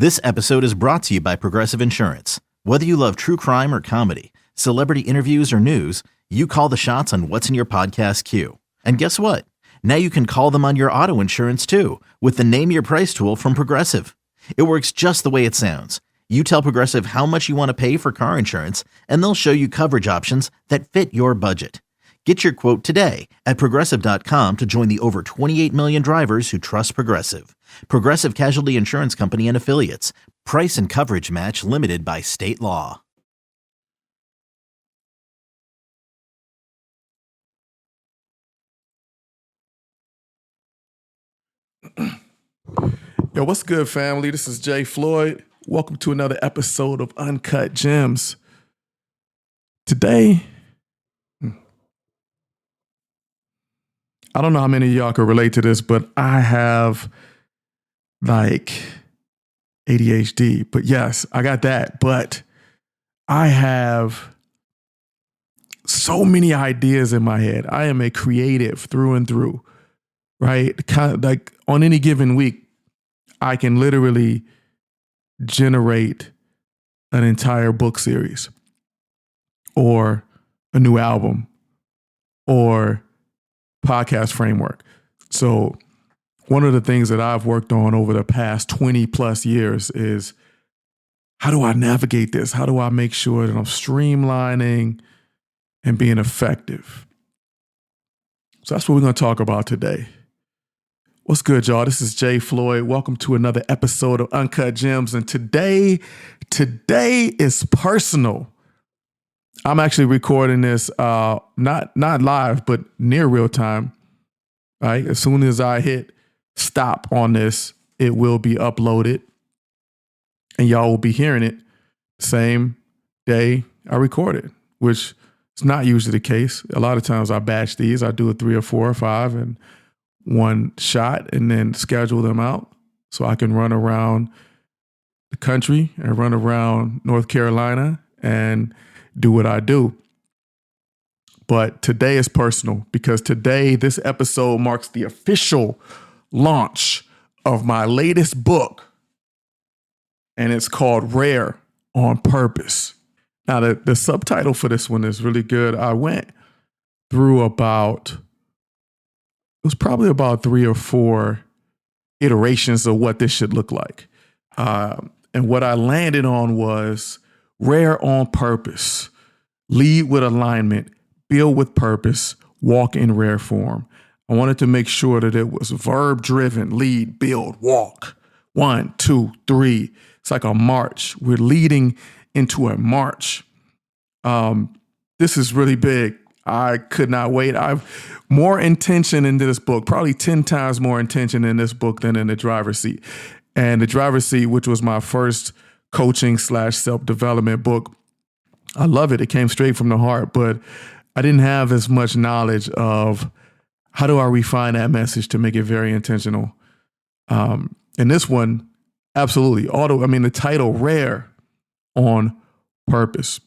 This episode is brought to you by Progressive Insurance. Whether you love true crime or comedy, celebrity interviews or news, you call the shots on what's in your podcast queue. And guess what? Now you can call them on your auto insurance too with the Name Your Price tool from Progressive. It works just the way it sounds. You tell Progressive how much you want to pay for car insurance, and they'll show you coverage options that fit your budget. Get your quote today at Progressive.com to join the over 28 million drivers who trust Progressive. Progressive Casualty Insurance Company and Affiliates. Price and coverage match limited by state law. Yo, what's good, family? This is Floyd. Welcome to another episode of Uncut Gems. Today, I don't know how many of y'all can relate to this, but I have like ADHD. But yes, I got that. But I have so many ideas in my head. I am a creative through and through, right? Kind of like on any given week, I can literally generate an entire book series or a new album or podcast framework. So one of the things that I've worked on over the past 20 plus years is how do I navigate this? How do I make sure that I'm streamlining and being effective? So that's what we're going to talk about today. What's good, y'all? This is Floyd. Welcome to another episode of Uncut Gems. And today is personal. I'm actually recording this not live, but near real time. Right? As soon as I hit stop on this, it will be uploaded. And y'all will be hearing it same day I recorded, which is not usually the case. A lot of times I batch these. I do a 3 or 4 or 5 and one shot and then schedule them out so I can run around the country and run around North Carolina and do what I do. But today is personal because today, this episode marks the official launch of my latest book, and it's called Rare on Purpose. Now, the subtitle for this one is really good. I went through it was probably about 3 or 4 iterations of what this should look like. And what I landed on was rare on purpose, lead with alignment, build with purpose, walk in rare form. I wanted to make sure that it was verb driven, lead, build, walk. 1, 2, 3. It's like a march. We're leading into a march. This is really big. I could not wait. I've more intention into this book, probably 10 times more intention in this book than in the driver's seat. And the driver's seat, which was my first coaching / self-development book, I love it. It came straight from the heart, but I didn't have as much knowledge of how do I refine that message to make it very intentional. And this one, absolutely. The title, Rare on Purpose.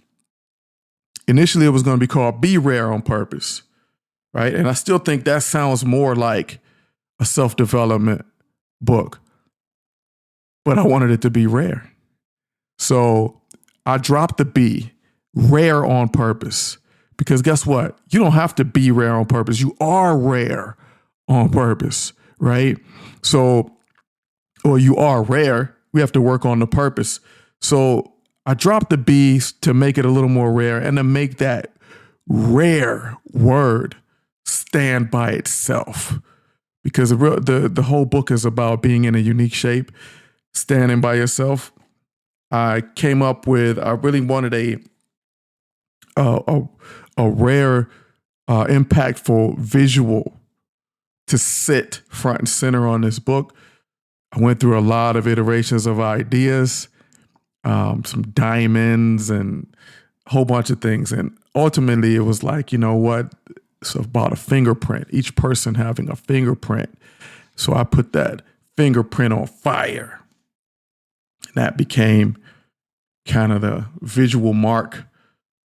Initially, it was going to be called Be Rare on Purpose, right? And I still think that sounds more like a self-development book, but I wanted it to be rare. So I dropped the B, Rare on Purpose, because guess what? You don't have to be rare on purpose. You are rare on purpose, right? So, or you are rare. We have to work on the purpose. So I dropped the B's to make it a little more rare and to make that rare word stand by itself. Because the whole book is about being in a unique shape, standing by yourself. I came up with, I really wanted a rare, impactful visual to sit front and center on this book. I went through a lot of iterations of ideas, some diamonds and a whole bunch of things. And ultimately it was like, you know what? It's about a fingerprint, each person having a fingerprint. So I put that fingerprint on fire. And that became kind of the visual mark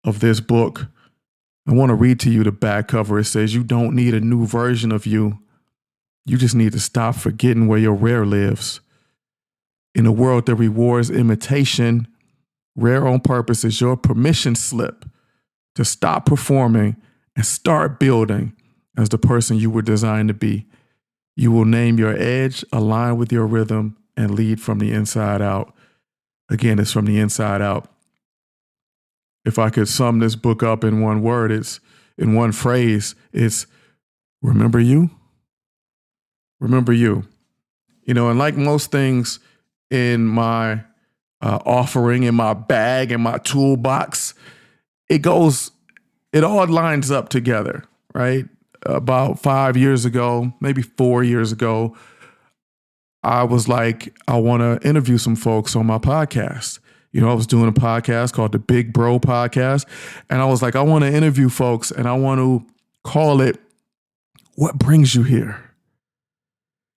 of this book. I want to read to you the back cover. It says, "You don't need a new version of you. You just need to stop forgetting where your rare lives. In a world that rewards imitation, Rare on Purpose is your permission slip to stop performing and start building as the person you were designed to be. You will name your edge, align with your rhythm, and lead from the inside out. Again, it's from the inside out. If I could sum this book up in one word, in one phrase, it's remember you. Remember you. And like most things in my offering, in my bag, in my toolbox, it all lines up together, right? About 5 years ago, maybe 4 years ago, I was like, I want to interview some folks on my podcast. I was doing a podcast called the Big Bro Podcast. And I was like, I want to interview folks and I want to call it What Brings You Here?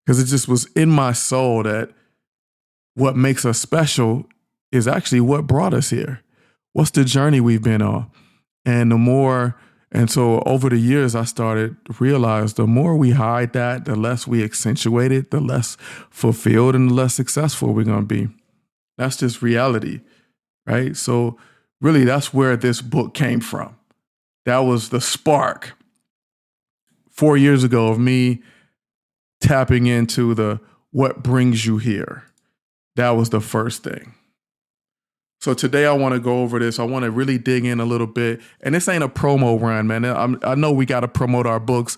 Because it just was in my soul that what makes us special is actually what brought us here. What's the journey we've been on? And so over the years, I started to realize the more we hide that, the less we accentuate it, the less fulfilled and the less successful we're going to be. That's just reality, right? So really, that's where this book came from. That was the spark 4 years ago of me tapping into the what brings you here. That was the first thing. So today I want to go over this. I want to really dig in a little bit. And this ain't a promo run, man. I know we got to promote our books.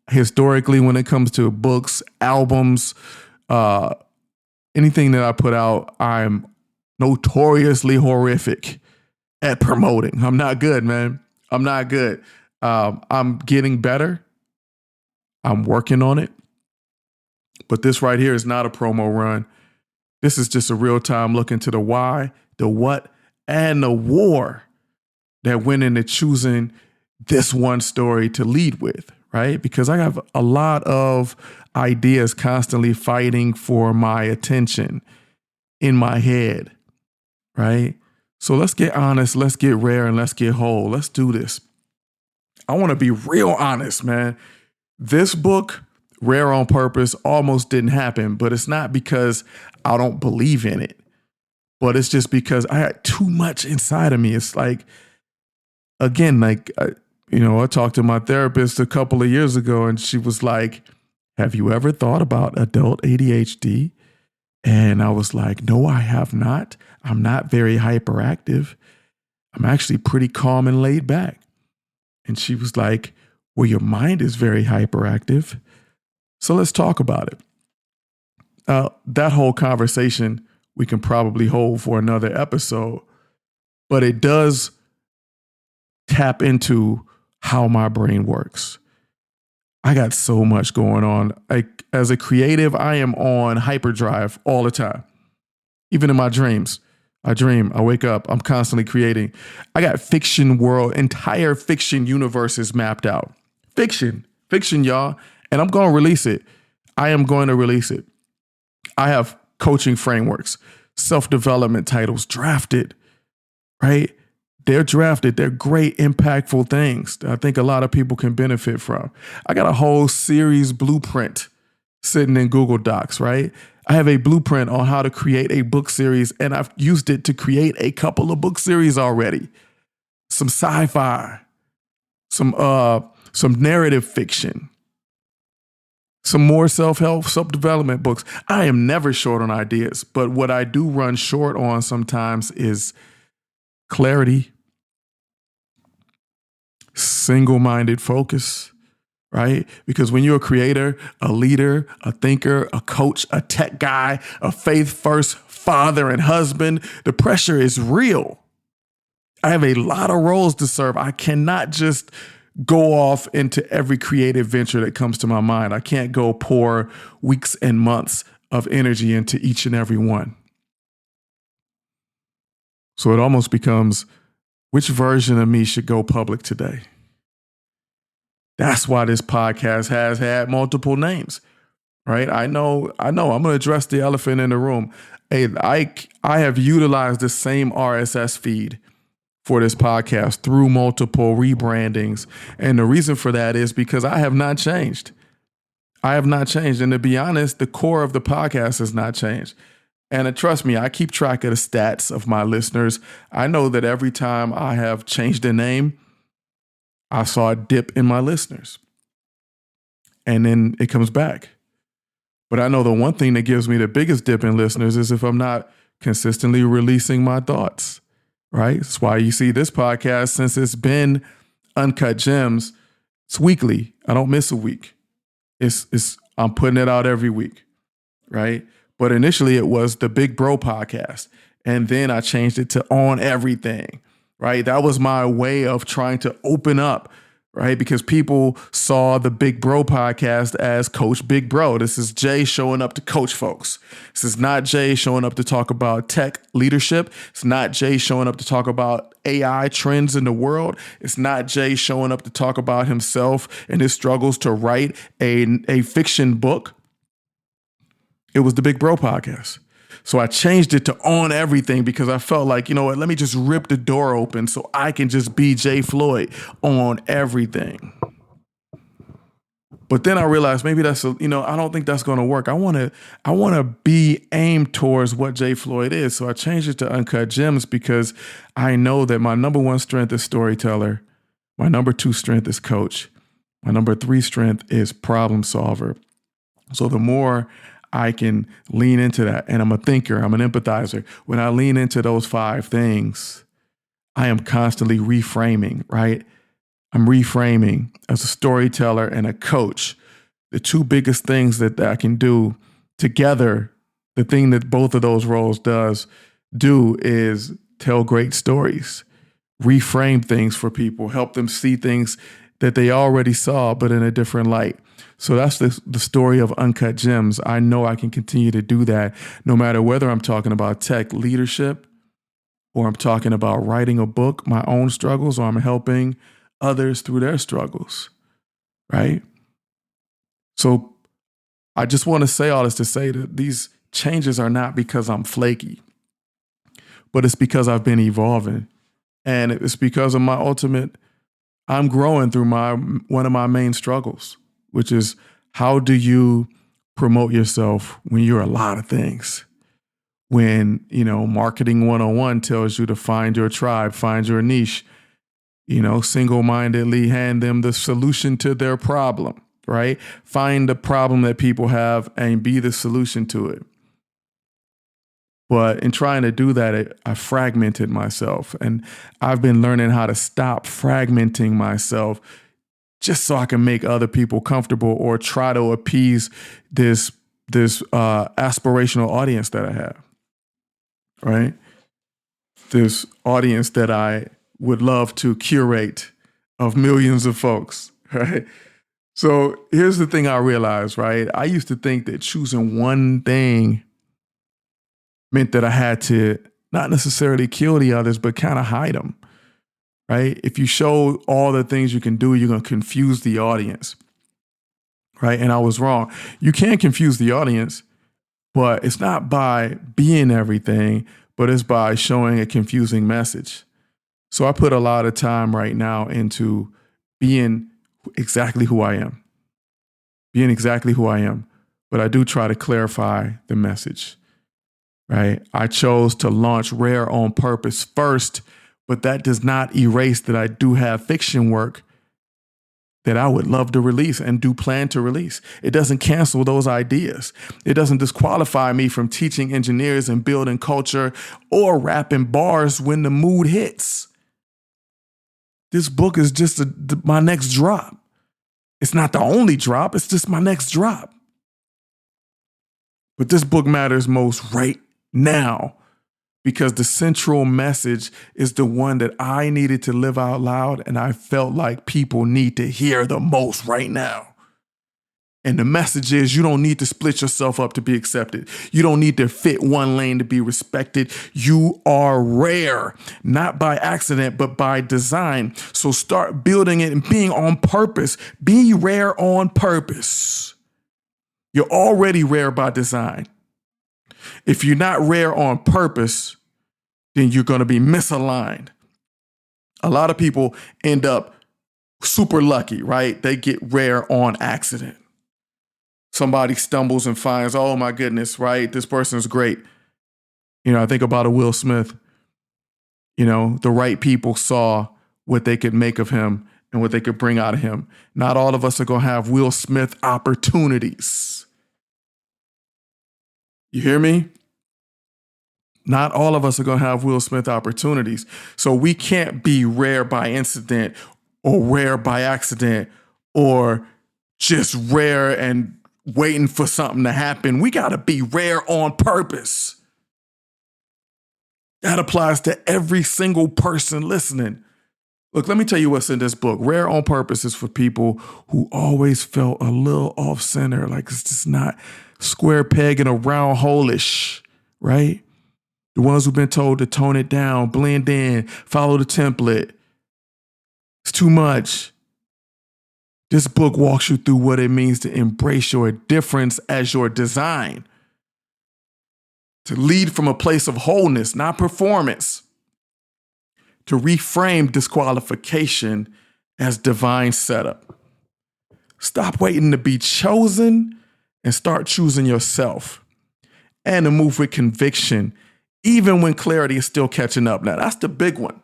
Historically, when it comes to books, albums, anything that I put out, I'm notoriously horrific at promoting. I'm not good, man. I'm not good. I'm getting better. I'm working on it. But this right here is not a promo run. This is just a real-time look into the why, the what, and the war that went into choosing this one story to lead with, right? Because I have a lot of ideas constantly fighting for my attention in my head, right? So let's get honest, let's get rare, and let's get whole. Let's do this. I want to be real honest, man. This book, Rare on Purpose, almost didn't happen, but it's not because I don't believe in it, but it's just because I had too much inside of me. It's like, again, like, I talked to my therapist a couple of years ago and she was like, have you ever thought about adult ADHD? And I was like, no, I have not. I'm not very hyperactive. I'm actually pretty calm and laid back. And she was like, well, your mind is very hyperactive. So let's talk about it. That whole conversation we can probably hold for another episode, but it does tap into how my brain works. I got so much going on. As a creative, I am on hyperdrive all the time. Even in my dreams, I dream, I wake up, I'm constantly creating. I got fiction world, entire fiction universes mapped out. Fiction, y'all. And I'm going to release it. I am going to release it. I have coaching frameworks, self-development titles drafted, right? They're drafted. They're great, impactful things that I think a lot of people can benefit from. I got a whole series blueprint sitting in Google Docs, right? I have a blueprint on how to create a book series, and I've used it to create a couple of book series already. Some sci-fi, some narrative fiction, some more self-help, self-development books. I am never short on ideas, but what I do run short on sometimes is clarity, single-minded focus, right? Because when you're a creator, a leader, a thinker, a coach, a tech guy, a faith-first father and husband, the pressure is real. I have a lot of roles to serve. I cannot just go off into every creative venture that comes to my mind. I can't go pour weeks and months of energy into each and every one. So it almost becomes, which version of me should go public today? That's why this podcast has had multiple names, right? I know. I'm going to address the elephant in the room. Hey, I have utilized the same RSS feed for this podcast through multiple rebrandings. And the reason for that is because I have not changed. I have not changed. And to be honest, the core of the podcast has not changed. And trust me, I keep track of the stats of my listeners. I know that every time I have changed a name, I saw a dip in my listeners. And then it comes back. But I know the one thing that gives me the biggest dip in listeners is if I'm not consistently releasing my thoughts, right? That's why you see this podcast, since it's been Uncut Gems, it's weekly. I don't miss a week. I'm putting it out every week, right? But initially it was the Big Bro podcast. And then I changed it to On Everything, right? That was my way of trying to open up, right? Because people saw the Big Bro podcast as Coach Big Bro. This is Jay showing up to coach folks. This is not Jay showing up to talk about tech leadership. It's not Jay showing up to talk about AI trends in the world. It's not Jay showing up to talk about himself and his struggles to write a fiction book. It was the Big Bro podcast. So I changed it to On Everything because I felt like, you know what, let me just rip the door open so I can just be Jay Floyd on everything. But then I realized maybe I don't think that's going to work. I want to be aimed towards what Jay Floyd is. So I changed it to Uncut Gems because I know that my number one strength is storyteller. My number two strength is coach. My number three strength is problem solver. So the more I can lean into that, and I'm a thinker, I'm an empathizer. When I lean into those five things, I am constantly reframing, right? I'm reframing as a storyteller and a coach. The two biggest things that I can do together, the thing that both of those roles do is tell great stories, reframe things for people, help them see things that they already saw, but in a different light. So that's the story of Uncut Gems. I know I can continue to do that no matter whether I'm talking about tech leadership or I'm talking about writing a book, my own struggles, or I'm helping others through their struggles, right? So I just want to say all this to say that these changes are not because I'm flaky, but it's because I've been evolving. And it's because of I'm growing through one of my main struggles, which is how do you promote yourself when you're a lot of things? When, Marketing 101 tells you to find your tribe, find your niche, single-mindedly hand them the solution to their problem, right? Find the problem that people have and be the solution to it. But in trying to do that, I fragmented myself. And I've been learning how to stop fragmenting myself just so I can make other people comfortable or try to appease this aspirational audience that I have, right? This audience that I would love to curate of millions of folks, right? So here's the thing I realized, right? I used to think that choosing one thing meant that I had to not necessarily kill the others, but kind of hide them, right? If you show all the things you can do, you're going to confuse the audience, right? And I was wrong. You can confuse the audience, but it's not by being everything, but it's by showing a confusing message. So I put a lot of time right now into being exactly who I am, but I do try to clarify the message. Right? I chose to launch Rare on purpose first, but that does not erase that I do have fiction work that I would love to release and do plan to release. It doesn't cancel those ideas. It doesn't disqualify me from teaching engineers and building culture or rapping bars when the mood hits. This book is just my next drop. It's not the only drop, it's just my next drop. But this book matters most right now because the central message is the one that I needed to live out loud and I felt like people need to hear the most right now. And the message is you don't need to split yourself up to be accepted. You don't need to fit one lane to be respected. You are rare, not by accident, but by design. So start building it and being on purpose. Be rare on purpose. You're already rare by design. If you're not rare on purpose, then you're going to be misaligned. A lot of people end up super lucky, right? They get rare on accident. Somebody stumbles and finds, oh my goodness, right? This person's great. I think about a Will Smith. The right people saw what they could make of him and what they could bring out of him. Not all of us are going to have Will Smith opportunities. You hear me? Not all of us are going to have Will Smith opportunities. So we can't be rare by incident or rare by accident or just rare and waiting for something to happen. We got to be rare on purpose. That applies to every single person listening. Look, let me tell you what's in this book. Rare on purpose is for people who always felt a little off center, like it's just not square peg in a round hole-ish, right? The ones who've been told to tone it down, blend in, follow the template. It's too much. This book walks you through what it means to embrace your difference as your design. To lead from a place of wholeness, not performance. To reframe disqualification as divine setup. Stop waiting to be chosen and start choosing yourself. And to move with conviction, even when clarity is still catching up. Now, that's the big one.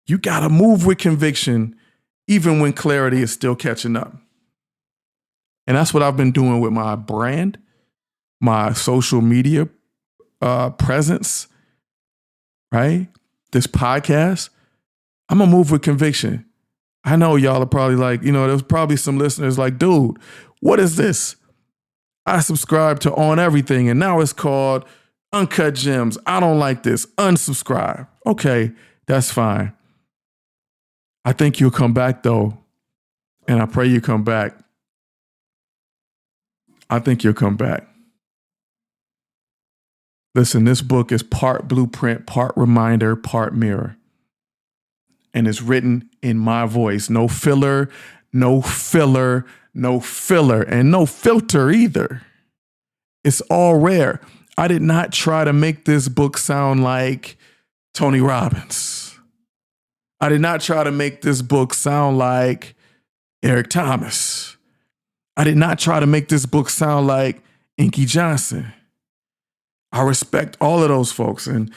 You got to move with conviction, even when clarity is still catching up. And that's what I've been doing with my brand, my social media presence, right? This podcast. I'm going to move with conviction. I know y'all are probably like, there's probably some listeners like, dude, what is this? I subscribe to On Everything and now it's called Uncut Gems. I don't like this. Unsubscribe. Okay, that's fine. I think you'll come back though. And I pray you come back. I think you'll come back. Listen, this book is part blueprint, part reminder, part mirror. And it's written in my voice. No filler, no filler, no filler, and no filter either. It's all rare. I did not try to make this book sound like Tony Robbins. I did not try to make this book sound like Eric Thomas. I did not try to make this book sound like Inky Johnson. I respect all of those folks. And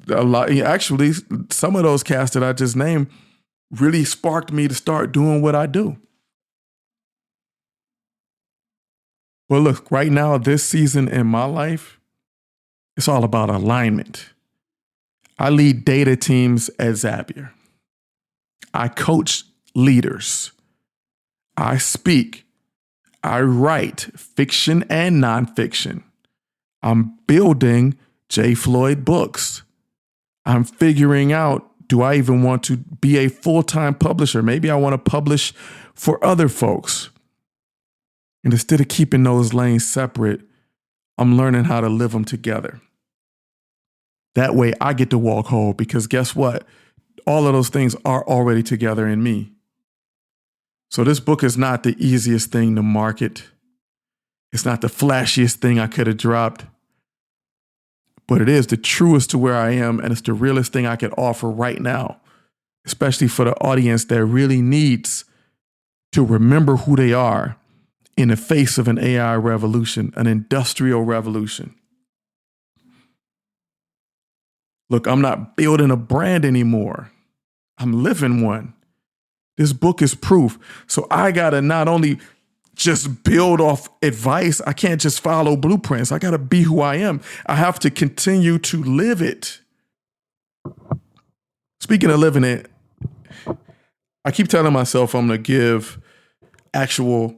a lot, actually, some of those cats that I just named really sparked me to start doing what I do. Well, look, right now, this season in my life, it's all about alignment. I lead data teams at Zapier. I coach leaders. I speak. I write fiction and nonfiction. I'm building Floyd books. I'm figuring out, do I even want to be a full-time publisher? Maybe I want to publish for other folks. And instead of keeping those lanes separate, I'm learning how to live them together. That way I get to walk whole because guess what? All of those things are already together in me. So this book is not the easiest thing to market. It's not the flashiest thing I could have dropped. But it is the truest to where I am, and it's the realest thing I could offer right now, especially for the audience that really needs to remember who they are in the face of an AI revolution, an industrial revolution. Look, I'm not building a brand anymore. I'm living one. This book is proof. So I got to not only just build off advice, I can't just follow blueprints. I got to be who I am. I have to continue to live it. Speaking of living it, I keep telling myself I'm going to give actual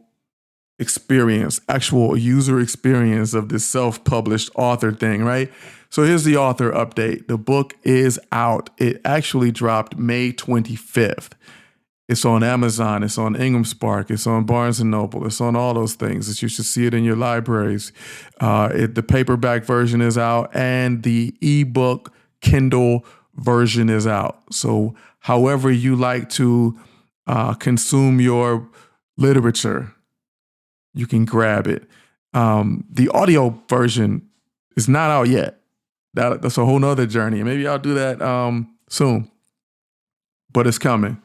experience, actual user experience of this self-published author thing, right? So here's the author update. The book is out. It actually dropped May 25th. It's on Amazon. It's on Ingram Spark. It's on Barnes & Noble. It's on all those things. You should see it in your libraries. The paperback version is out and the ebook Kindle version is out. So however you like to consume your literature, you can grab it. The audio version is not out yet. That's a whole nother journey. Maybe I'll do that soon, but it's coming.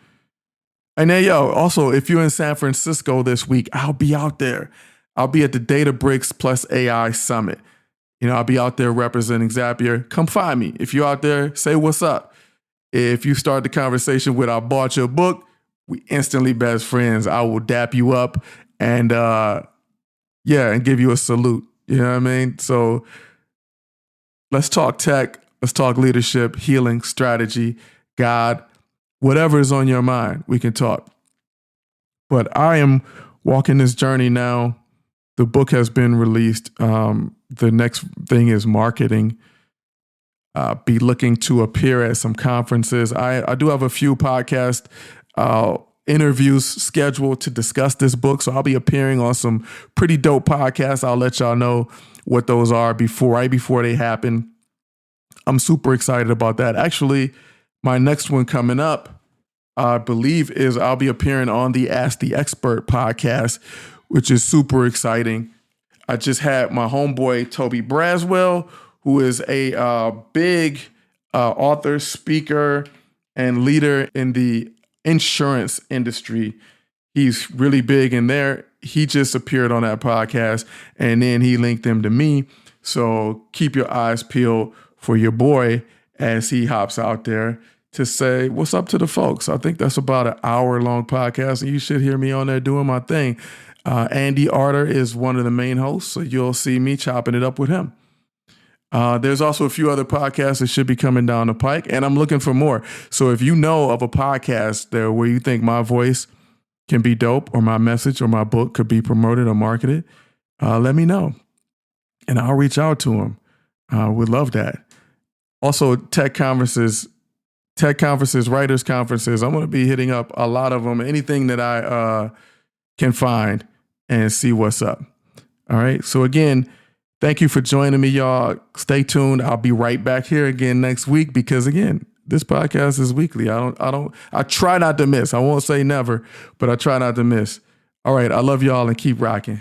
And then, also, if you're in San Francisco this week, I'll be out there. I'll be at the Databricks plus AI Summit. I'll be out there representing Zapier. Come find me. If you're out there, say what's up. If you start the conversation with I bought your book, we instantly best friends. I will dap you up and and give you a salute. You know what I mean? So let's talk tech. Let's talk leadership, healing, strategy, God, whatever is on your mind, we can talk. But I am walking this journey now. The book has been released. The next thing is marketing. Be looking to appear at some conferences. I do have a few podcast interviews scheduled to discuss this book. So I'll be appearing on some pretty dope podcasts. I'll let y'all know what those are right before they happen. I'm super excited about that. Actually, my next one coming up, I believe, is I'll be appearing on the Ask the Expert podcast, which is super exciting. I just had my homeboy, Toby Braswell, who is a big author, speaker, and leader in the insurance industry. He's really big in there. He just appeared on that podcast, and then he linked them to me. So keep your eyes peeled for your boy as he hops out there to say what's up to the folks. I think that's about an hour-long podcast, and you should hear me on there doing my thing. Andy Arter is one of the main hosts, so you'll see me chopping it up with him. There's also a few other podcasts that should be coming down the pike, and I'm looking for more. So if you know of a podcast there where you think my voice can be dope, or my message or my book could be promoted or marketed, let me know, and I'll reach out to them. Would love that. Also, tech conferences, writers conferences. I'm going to be hitting up a lot of them, anything that I can find, and see what's up. All right. So again, thank you for joining me, y'all. Stay tuned. I'll be right back here again next week because, again, this podcast is weekly. I try not to miss. I won't say never, but I try not to miss. All right. I love y'all and keep rocking.